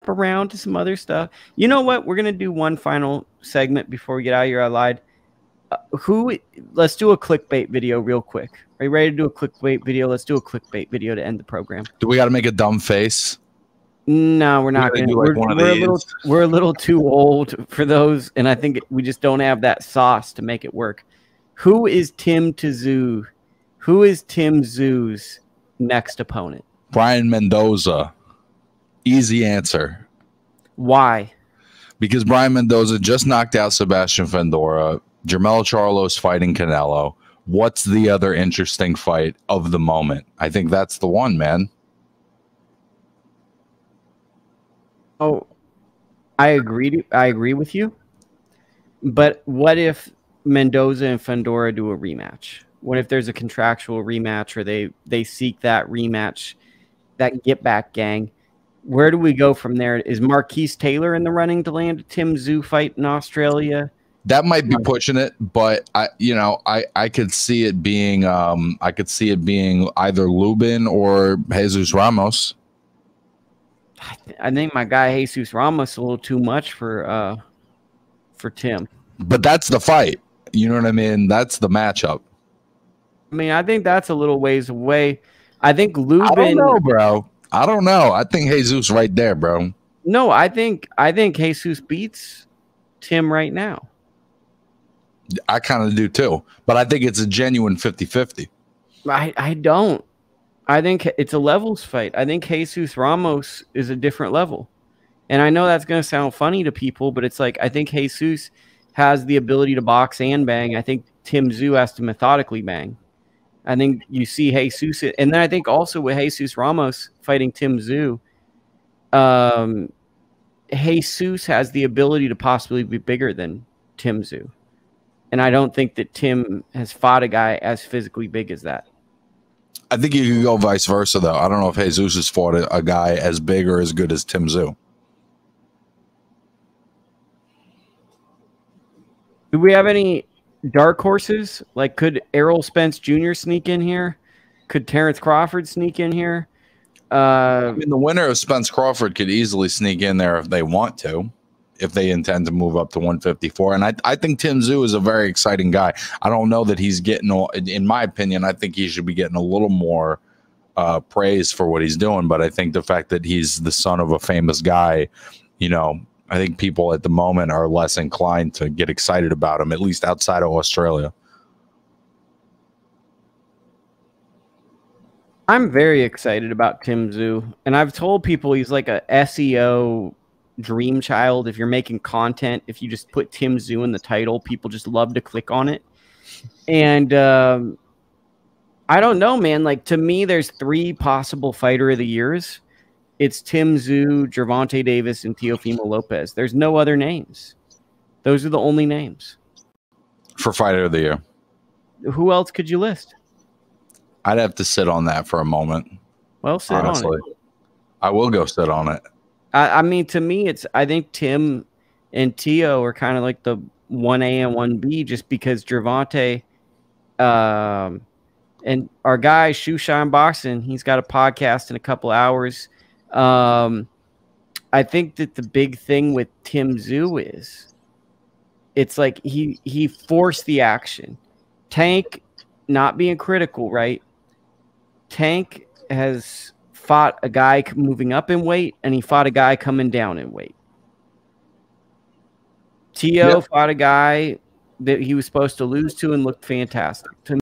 hop around to some other stuff. You know what? We're gonna do one final segment before we get out of here. I lied. Let's do a clickbait video real quick. Are you ready to do a clickbait video? Let's do a clickbait video to end the program. Do we got to make a dumb face? No, we're not going to. We're a little too old for those, and I think we just don't have that sauce to make it work. Who is Tim Tszyu? Who is Tim Tszyu's next opponent? Brian Mendoza. Easy answer. Why? Because Brian Mendoza just knocked out Sebastian Fundora. Jermell Charlo's fighting Canelo. What's the other interesting fight of the moment? I think that's the one, man. Oh, I agree with you. But what if Mendoza and Fundora do a rematch? What if there's a contractual rematch, or they seek that rematch, that get back gang? Where do we go from there? Is Marquise Taylor in the running to land a Tim Tszyu fight in Australia? That might be pushing it, but I could see it being either Lubin or Jesus Ramos. I think my guy Jesus Ramos is a little too much for Tim. But that's the fight. You know what I mean? That's the matchup. I mean, I think that's a little ways away. I think Lubin. I don't know, bro. I don't know. I think Jesus right there, bro. No, I think Jesus beats Tim right now. I kind of do too, but I think it's a genuine 50-50. I don't. I think it's a levels fight. I think Jesus Ramos is a different level. And I know that's going to sound funny to people, but it's like I think Jesus has the ability to box and bang. I think Tim Tszyu has to methodically bang. I think you see Jesus. And then I think also with Jesus Ramos fighting Tim Tszyu, Jesus has the ability to possibly be bigger than Tim Tszyu. And I don't think that Tim has fought a guy as physically big as that. I think you can go vice versa, though. I don't know if Jesus has fought a guy as big or as good as Tim Tszyu. Do we have any dark horses? Like, could Errol Spence Jr. sneak in here? Could Terrence Crawford sneak in here? I mean, the winner of Spence Crawford could easily sneak in there if they want to, if they intend to move up to 154. And I think Tim Tszyu is a very exciting guy. I don't know that he's getting, in my opinion, I think he should be getting a little more praise for what he's doing. But I think the fact that he's the son of a famous guy, you know, I think people at the moment are less inclined to get excited about him, at least outside of Australia. I'm very excited about Tim Tszyu. And I've told people he's like a SEO dream child. If you're making content, if you just put Tim Tszyu in the title, people just love to click on it. And I don't know, man. Like, to me, there's 3 possible fighter of the years. It's Tim Tszyu, Gervonta Davis, and Teofimo Lopez. There's no other names. Those are the only names for fighter of the year. Who else could you list? I'd have to sit on that for a moment. Well, sit on it. I will go sit on it. I mean, to me, I think Tim and Teo are kind of like the 1A and 1B, just because Gervonta and our guy Shoeshine Boxing, he's got a podcast in a couple hours. I think that the big thing with Tim Tszyu is it's like he forced the action. Tank, not being critical, right? Tank has fought a guy moving up in weight, and he fought a guy coming down in weight. Teo fought a guy that he was supposed to lose to and looked fantastic. To